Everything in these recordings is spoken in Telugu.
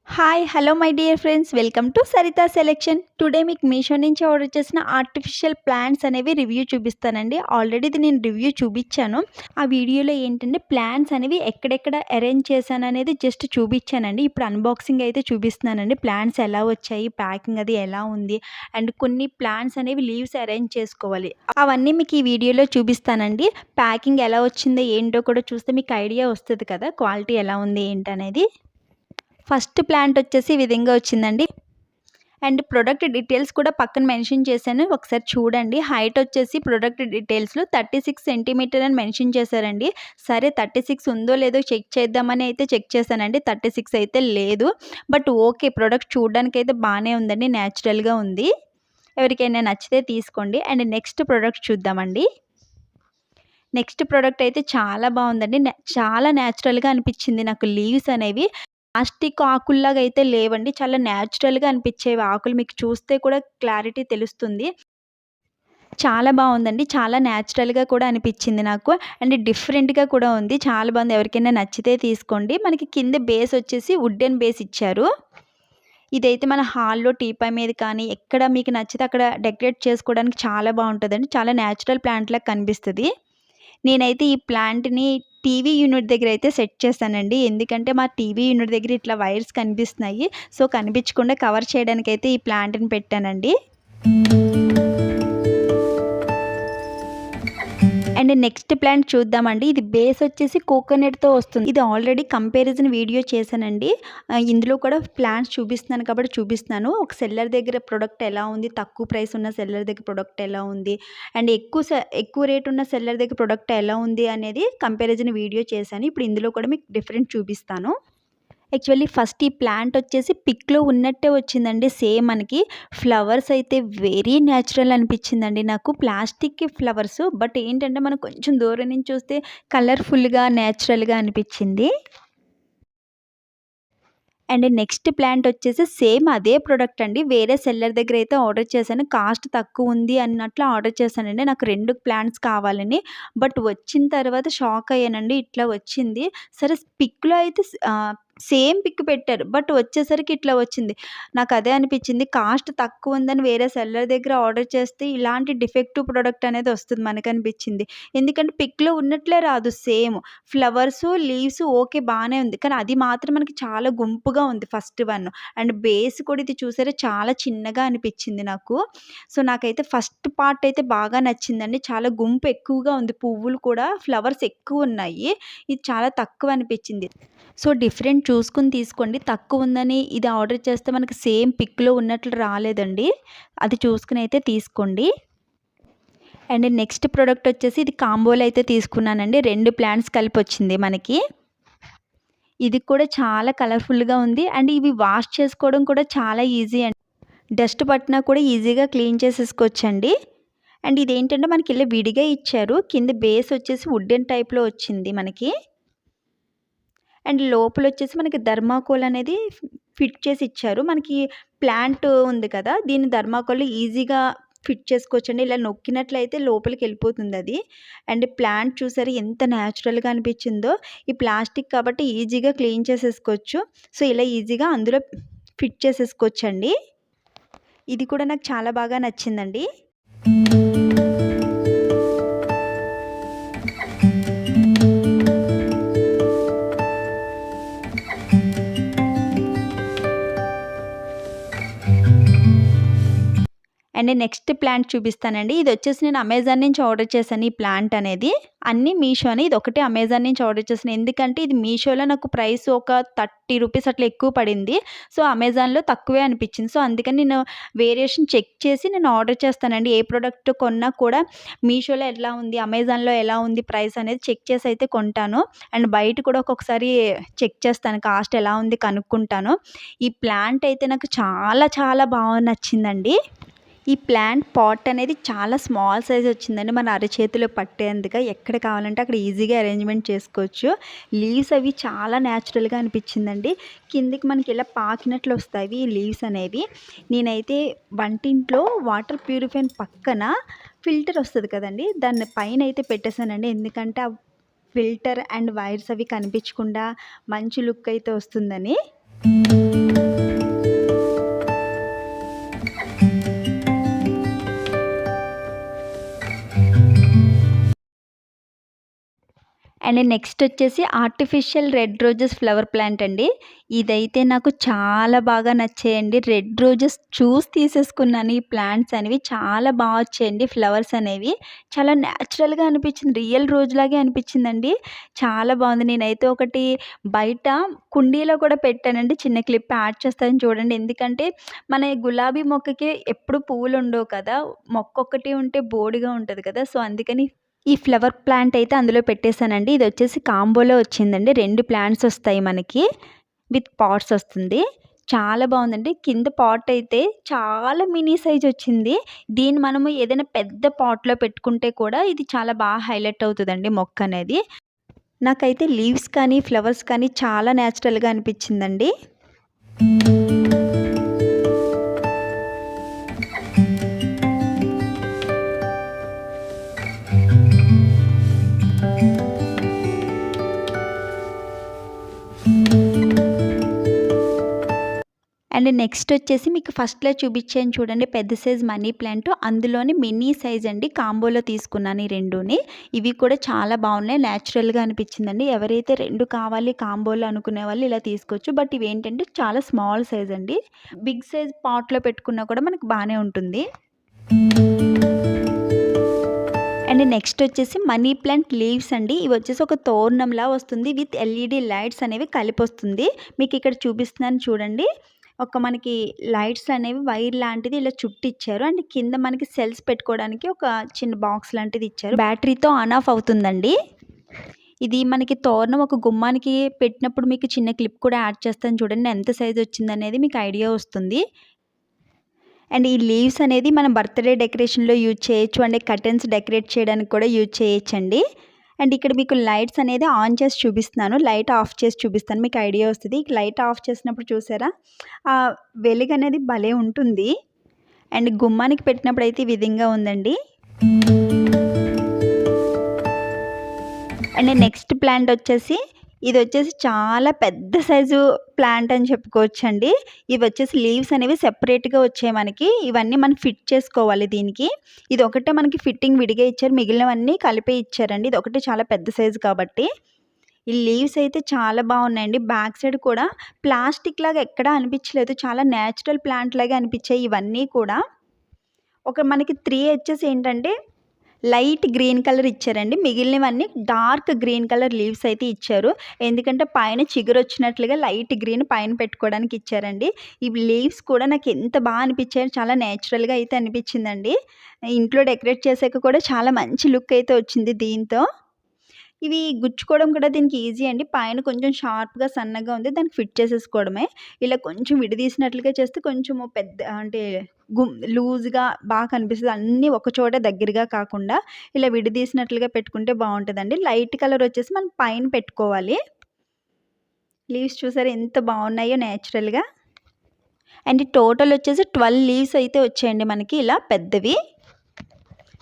Hi hello my dear friends, welcome to Saritha selection. Today మీకు మీషో నుంచి ఆర్డర్ చేసిన ఆర్టిఫిషియల్ ప్లాంట్స్ అనేవి రివ్యూ చూపిస్తానండి. ఆల్రెడీ ఇది నేను రివ్యూ చూపించాను. ఆ వీడియోలో ఏంటంటే ప్లాంట్స్ అనేవి ఎక్కడెక్కడ అరేంజ్ చేశాను అనేది జస్ట్ చూపించానండి. ఇప్పుడు అన్బాక్సింగ్ అయితే చూపిస్తున్నానండి. ప్లాంట్స్ ఎలా వచ్చాయి, ప్యాకింగ్ అది ఎలా ఉంది, అండ్ కొన్ని ప్లాంట్స్ అనేవి లీవ్స్ అరేంజ్ చేసుకోవాలి, అవన్నీ మీకు ఈ వీడియోలో చూపిస్తానండి. ప్యాకింగ్ ఎలా వచ్చిందో ఏంటో కూడా చూస్తే మీకు ఐడియా వస్తుంది కదా, క్వాలిటీ ఎలా ఉంది ఏంటనేది. ఫస్ట్ ప్లాంట్ వచ్చేసి ఈ విధంగా వచ్చిందండి. అండ్ ప్రొడక్ట్ డీటెయిల్స్ కూడా పక్కన మెన్షన్ చేశాను, ఒకసారి చూడండి. హైట్ వచ్చేసి ప్రొడక్ట్ డీటెయిల్స్లో 36 సెంటీమీటర్ అని మెన్షన్ చేశారండి. సరే 36 ఉందో లేదో చెక్ చేద్దామని అయితే చెక్ చేశానండి. 36 అయితే లేదు, బట్ ఓకే, ప్రొడక్ట్ చూడడానికి అయితే బాగానే ఉందండి, న్యాచురల్గా ఉంది. ఎవరికైనా నచ్చితే తీసుకోండి. అండ్ నెక్స్ట్ ప్రోడక్ట్ చూద్దామండి. నెక్స్ట్ ప్రోడక్ట్ అయితే చాలా బాగుందండి. చాలా న్యాచురల్గా అనిపించింది నాకు. లీవ్స్ అనేవి ప్లాస్టిక్ ఆకుల్లాగా అయితే లేవండి, చాలా న్యాచురల్గా అనిపించేవి ఆకులు. మీకు చూస్తే కూడా క్లారిటీ తెలుస్తుంది. చాలా బాగుందండి, చాలా న్యాచురల్గా కూడా అనిపించింది నాకు. అండ్ డిఫరెంట్గా కూడా ఉంది, చాలా బాగుంది. ఎవరికైనా నచ్చితే తీసుకోండి. మనకి కింద బేస్ వచ్చేసి వుడెన్ బేస్ ఇచ్చారు. ఇదైతే మన హాల్లో టీపై మీద కానీ ఎక్కడ మీకు నచ్చితే అక్కడ డెకరేట్ చేసుకోవడానికి చాలా బాగుంటుందండి. చాలా న్యాచురల్ ప్లాంట్ లాగా కనిపిస్తుంది. నేనైతే ఈ ప్లాంట్‌ని టీవీ యూనిట్ దగ్గర అయితే సెట్ చేశానండి. ఎందుకంటే మా టీవీ యూనిట్ దగ్గర ఇట్లా వైర్స్ కనిపిస్తున్నాయి. సో, కనిపించకుండా కవర్ చేయడానికైతే ఈ ప్లాంట్‌ని పెట్టానండి. అండ్ నెక్స్ట్ ప్లాంట్ చూద్దామండి. ఇది బేస్ వచ్చేసి కోకోనట్‌తో వస్తుంది. ఇది ఆల్రెడీ కంపారిజన్ వీడియో చేశానండి. ఇందులో కూడా ప్లాంట్స్ చూపిస్తున్నాను కాబట్టి చూపిస్తున్నాను. ఒక సెల్లర్ దగ్గర ప్రొడక్ట్ ఎలా ఉంది, తక్కువ ప్రైస్ ఉన్న సెల్లర్ దగ్గర ప్రొడక్ట్ ఎలా ఉంది, అండ్ ఎక్కువ రేట్ ఉన్న సెల్లర్ దగ్గర ప్రొడక్ట్ ఎలా ఉంది అనేది కంపారిజన్ వీడియో చేశాను. ఇప్పుడు ఇందులో కూడా మీకు డిఫరెంట్ చూపిస్తాను. యాక్చువల్లీ ఫస్ట్ ఈ ప్లాంట్ వచ్చేసి పిక్‌లో ఉన్నట్టే వచ్చిందండి. సేమ్ మనకి ఫ్లవర్స్ అయితే వెరీ న్యాచురల్ అనిపించిందండి నాకు. ప్లాస్టిక్ ఫ్లవర్స్, బట్ ఏంటంటే మనం కొంచెం దూరం నుంచి చూస్తే కలర్‌ఫుల్‌గా, న్యాచురల్‌గా అనిపించింది. అండ్ నెక్స్ట్ ప్లాంట్ వచ్చేసి సేమ్ అదే ప్రొడక్ట్ అండి. వేరే సెల్లర్ దగ్గర అయితే ఆర్డర్ చేశాను. కాస్ట్ తక్కువ ఉంది అన్నట్లు ఆర్డర్ చేశానండి, నాకు 2 ప్లాంట్స్ కావాలని. బట్ వచ్చిన తర్వాత షాక్ అయ్యానండి, ఇట్లా వచ్చింది. సరే పిక్‌లో అయితే సేమ్ పిక్ పెట్టారు, బట్ వచ్చేసరికి ఇట్లా వచ్చింది. నాకు అదే అనిపించింది, కాస్ట్ తక్కువ ఉందని వేరే సెల్లర్ దగ్గర ఆర్డర్ చేస్తే ఇలాంటి డిఫెక్టివ్ ప్రొడక్ట్ అనేది వస్తుంది మనకనిపించింది. ఎందుకంటే పిక్‌లో ఉన్నట్లే రాదు సేమ్. ఫ్లవర్సు, లీవ్స్ ఓకే బానే ఉంది, కానీ అది మాత్రం మనకి చాలా గుంపుగా ఉంది ఫస్ట్ వన్. అండ్ బేస్ కూడా ఇది చూసారా చాలా చిన్నగా అనిపించింది నాకు. సో, నాకైతే ఫస్ట్ పార్ట్ అయితే బాగా నచ్చిందండి. చాలా గుంపు ఎక్కువగా ఉంది, పువ్వులు కూడా ఫ్లవర్స్ ఎక్కువ ఉన్నాయి. ఇది చాలా తక్కువ అనిపించింది. సో, డిఫరెంట్ చూసుకొని తీసుకోండి. తక్కువ ఉందని ఇది ఆర్డర్ చేస్తే మనకి సేమ్ పిక్‌లో ఉన్నట్లు రాలేదండి. అది చూసుకొని అయితే తీసుకోండి. అండ్ నెక్స్ట్ ప్రొడక్ట్ వచ్చేసి ఇది కాంబోలో అయితే తీసుకున్నానండి. 2 ప్లాంట్స్ కలిపి వచ్చింది మనకి. ఇది కూడా చాలా కలర్‌ఫుల్‌గా ఉంది. అండ్ ఇవి వాష్ చేసుకోవడం కూడా చాలా ఈజీ అండి. డస్ట్ పట్టినా కూడా ఈజీగా క్లీన్ చేసేసుకోవచ్చండి. అండ్ ఇదేంటంటే మనకి ఇలా విడిగా ఇచ్చారు. కింద బేస్ వచ్చేసి వుడెన్ టైప్‌లో వచ్చింది మనకి. అండ్ లోపలొచ్చేసి మనకి థర్మాకోల్ అనేది ఫిట్ చేసి ఇచ్చారు. మనకి ప్లాంట్ ఉంది కదా, దీన్ని థర్మాకోల్‌లో ఈజీగా ఫిట్ చేసుకోవచ్చండి. ఇలా నొక్కినట్లయితే లోపలికెళ్ళిపోతుందది. అండ్ ప్లాంట్ చూసారా ఎంత న్యాచురల్‌గా అనిపించిందో. ఈ ప్లాస్టిక్ కాబట్టి ఈజీగా క్లీన్ చేసేసుకోవచ్చు. సో, ఇలా ఈజీగా అందులో ఫిట్ చేసేసుకోవచ్చండి. ఇది కూడా నాకు చాలా బాగా నచ్చిందండి. అండ్ నెక్స్ట్ ప్లాంట్ చూపిస్తానండి. ఇది వచ్చేసి నేను అమెజాన్ నుంచి ఆర్డర్ చేశాను ఈ ప్లాంట్ అనేది. అన్నీ మీషోనే, ఇది ఒకటే అమెజాన్ నుంచి ఆర్డర్ చేశాను. ఎందుకంటే ఇది మీషోలో నాకు ప్రైస్ ఒక 30 రూపీస్ అట్లా ఎక్కువ పడింది. సో, అమెజాన్‌లో తక్కువే అనిపించింది. సో, అందుకని నేను వేరియేషన్ చెక్ చేసి నేను ఆర్డర్ చేస్తానండి. ఏ ప్రోడక్ట్ కొన్నా కూడా మీషోలో ఎలా ఉంది, అమెజాన్‌లో ఎలా ఉంది ప్రైస్ అనేది చెక్ చేసి అయితే కొంటాను. అండ్ బయట కూడా ఒక్కొక్కసారి చెక్ చేస్తాను, కాస్ట్ ఎలా ఉంది కనుక్కుంటాను. ఈ ప్లాంట్ అయితే నాకు చాలా చాలా బాగా నచ్చిందండి. ఈ ప్లాంట్ పాట్ అనేది చాలా స్మాల్ సైజ్ వచ్చిందండి. మన అరచేతిలో పట్టేందుగా ఎక్కడ కావాలంటే అక్కడ ఈజీగా అరేంజ్మెంట్ చేసుకోవచ్చు. లీవ్స్ అవి చాలా న్యాచురల్గా అనిపించిందండి. కిందికి మనకి ఇలా పాకినట్లు వస్తాయి ఈ లీవ్స్ అనేవి. నేనైతే వంటింట్లో వాటర్ ప్యూరిఫైర్ పక్కన ఫిల్టర్ వస్తుంది కదండి, దాన్ని పైన అయితే పెట్టేశానండి. ఎందుకంటే ఆ ఫిల్టర్ అండ్ వైర్స్ అవి కనిపించకుండా మంచి లుక్ అయితే వస్తుందని. అండ్ నెక్స్ట్ వచ్చేసి artificial red roses flower plant అండి. ఇదైతే నాకు చాలా బాగా నచ్చాయండి. రెడ్ రోజెస్ చూసి తీసేసుకున్నాను. ఈ ప్లాంట్స్ అనేవి చాలా బాగా వచ్చాయండి. ఫ్లవర్స్ అనేవి చాలా న్యాచురల్గా అనిపించింది, రియల్ రోజ్ లాగే అనిపించిందండి. చాలా బాగుంది. నేనైతే ఒకటి బయట కుండీలో కూడా పెట్టానండి. చిన్న క్లిప్ యాడ్ చేస్తాను చూడండి. ఎందుకంటే మన గులాబీ మొక్కకి ఎప్పుడు పువ్వులు ఉండవు కదా, మొక్క ఒక్కటి ఉంటే బోడిగా ఉంటుంది కదా. సో అందుకని ఈ ఫ్లవర్ ప్లాంట్ అయితే అందులో పెట్టేశానండి. ఇది వచ్చేసి కాంబోలో వచ్చిందండి. 2 ప్లాంట్స్ వస్తాయి మనకి, విత్ పాట్స్ వస్తుంది. చాలా బాగుందండి. కింద పాట్ అయితే చాలా మినీ సైజ్ వచ్చింది. దీన్ని మనము ఏదైనా పెద్ద పాట్లో పెట్టుకుంటే కూడా ఇది చాలా బాగా హైలైట్ అవుతుందండి మొక్క అనేది. నాకైతే లీవ్స్ కానీ ఫ్లవర్స్ కానీ చాలా న్యాచురల్గా అనిపించిందండి. అండ్ నెక్స్ట్ వచ్చేసి మీకు ఫస్ట్లో చూపించాను చూడండి, పెద్ద సైజ్ మనీ ప్లాంట్, అందులోని మినీ సైజ్ అండి. కాంబోలో తీసుకున్నాను ఈ రెండుని. ఇవి కూడా చాలా బాగున్నాయి, న్యాచురల్గా అనిపించిందండి. ఎవరైతే 2 కావాలి కాంబోలో అనుకునే వాళ్ళు ఇలా తీసుకోవచ్చు. బట్ ఇవి ఏంటంటే చాలా స్మాల్ సైజ్ అండి. బిగ్ సైజ్ పాట్లో పెట్టుకున్నా కూడా మనకు బాగానే ఉంటుంది. అండ్ నెక్స్ట్ వచ్చేసి మనీ ప్లాంట్ లీవ్స్ అండి. ఇవి వచ్చేసి ఒక తోరణంలా వస్తుంది, విత్ ఎల్ఈడి లైట్స్ అనేవి కలిపి వస్తుంది. మీకు ఇక్కడ చూపిస్తున్నాను చూడండి. ఒక మనకి లైట్స్ అనేవి వైర్ లాంటిది ఇలా చుట్టి ఇచ్చారు. అండ్ కింద మనకి సెల్స్ పెట్టుకోవడానికి ఒక చిన్న బాక్స్ లాంటిది ఇచ్చారు. బ్యాటరీతో ఆన్ ఆఫ్ అవుతుందండి. ఇది మనకి తోరణం ఒక గుమ్మానికి పెట్టినప్పుడు మీకు చిన్న క్లిప్ కూడా యాడ్ చేస్తాను చూడండి, ఎంత సైజ్ వచ్చిందనేది మీకు ఐడియా వస్తుంది. అండ్ ఈ లీవ్స్ అనేది మనం బర్త్డే డెకరేషన్లో యూజ్ చేయొచ్చు. అండ్ కర్టెన్స్ డెకరేట్ చేయడానికి కూడా యూజ్ చేయొచ్చండి. అండ్ ఇక్కడ మీకు లైట్స్ అనేది ఆన్ చేసి చూపిస్తున్నాను, లైట్ ఆఫ్ చేసి చూపిస్తాను, మీకు ఐడియా వస్తుంది. లైట్ ఆఫ్ చేసినప్పుడు చూసారా ఆ వెలుగు అనేది భలే ఉంటుంది. అండ్ గుమ్మానికి పెట్టినప్పుడు అయితే ఈ విధంగా ఉందండి. అండ్ నెక్స్ట్ ప్లాంట్ వచ్చేసి ఇది వచ్చేసి చాలా పెద్ద సైజు ప్లాంట్ అని చెప్పుకోవచ్చండి. ఇవి వచ్చేసి లీవ్స్ అనేవి సెపరేట్గా వచ్చాయి మనకి. ఇవన్నీ మనం ఫిట్ చేసుకోవాలి దీనికి. ఇది ఒకటే మనకి ఫిట్టింగ్ విడిగా ఇచ్చారు, మిగిలినవన్నీ కలిపే ఇచ్చారండి. ఇది ఒకటి చాలా పెద్ద సైజు కాబట్టి. ఈ లీవ్స్ అయితే చాలా బాగున్నాయండి. బ్యాక్ సైడ్ కూడా ప్లాస్టిక్ లాగా ఎక్కడా అనిపించలేదు, చాలా న్యాచురల్ ప్లాంట్ లాగా అనిపించాయి ఇవన్నీ కూడా. మనకి 3 వచ్చేసి ఏంటంటే లైట్ గ్రీన్ కలర్ ఇచ్చారండి. మిగిలినవన్నీ డార్క్ గ్రీన్ కలర్ లీవ్స్ అయితే ఇచ్చారు. ఎందుకంటే పైన చిగురు వచ్చినట్లుగా లైట్ గ్రీన్ పైన పెట్టుకోవడానికి ఇచ్చారండి. ఈ లీవ్స్ కూడా నాకు ఎంత బాగా అనిపించాయో, చాలా నేచురల్గా అయితే అనిపించిందండి. ఇంట్లో డెకరేట్ చేసాక కూడా చాలా మంచి లుక్ అయితే వచ్చింది దీంతో. ఇవి గుచ్చుకోవడం కూడా దీనికి ఈజీ అండి. పైన కొంచెం షార్ప్గా సన్నగా ఉంది, దానికి ఫిట్ చేసేసుకోవడమే. ఇలా కొంచెం విడదీసినట్లుగా చేస్తే కొంచెం పెద్ద అంటే లూజ్గా బాగా కనిపిస్తుంది. అన్నీ ఒక చోట దగ్గరగా కాకుండా ఇలా విడదీసినట్లుగా పెట్టుకుంటే బాగుంటుందండి. లైట్ కలర్ వచ్చేసి మనం పైన పెట్టుకోవాలి. లీవ్స్ చూసారా ఎంత బాగున్నాయో న్యాచురల్గా. అండ్ టోటల్ వచ్చేసి 12 లీవ్స్ అయితే వచ్చాయండి మనకి ఇలా పెద్దవి.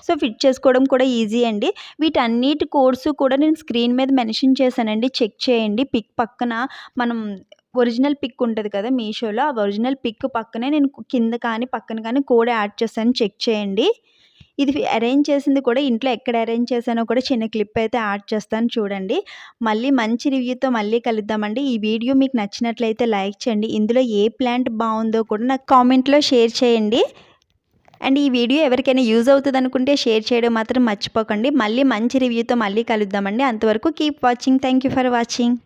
సో ఫిట్ చేసుకోవడం కూడా ఈజీ అండి. వీటన్నిటి కోడ్స్ కూడా నేను స్క్రీన్ మీద మెన్షన్ చేశానండి, చెక్ చేయండి. పిక్ పక్కన మనం ఒరిజినల్ పిక్ ఉంటుంది కదా మీషోలో, ఆ ఒరిజినల్ పిక్ పక్కనే నేను కింద కానీ పక్కన కానీ కోడ్ యాడ్ చేశాను, చెక్ చేయండి. ఇది అరేంజ్ చేసింది కూడా ఇంట్లో ఎక్కడ అరేంజ్ చేశానో కూడా చిన్న క్లిప్ అయితే యాడ్ చేస్తాను చూడండి. మళ్ళీ మంచి రివ్యూతో మళ్ళీ కలుద్దామండి. ఈ వీడియో మీకు నచ్చినట్లయితే లైక్ చేయండి. ఇందులో ఏ ప్లాంట్ బాగుందో కూడా నాకు కామెంట్లో షేర్ చేయండి. అండ్ ఈ వీడియో ఎవరికైనా యూజ్ అవుతుంది అనుకుంటే షేర్ చేయడం మాత్రం మర్చిపోకండి. మళ్ళీ మంచి రివ్యూతో మళ్ళీ కలుద్దామండి. అంతవరకు keep watching. Thank you for watching.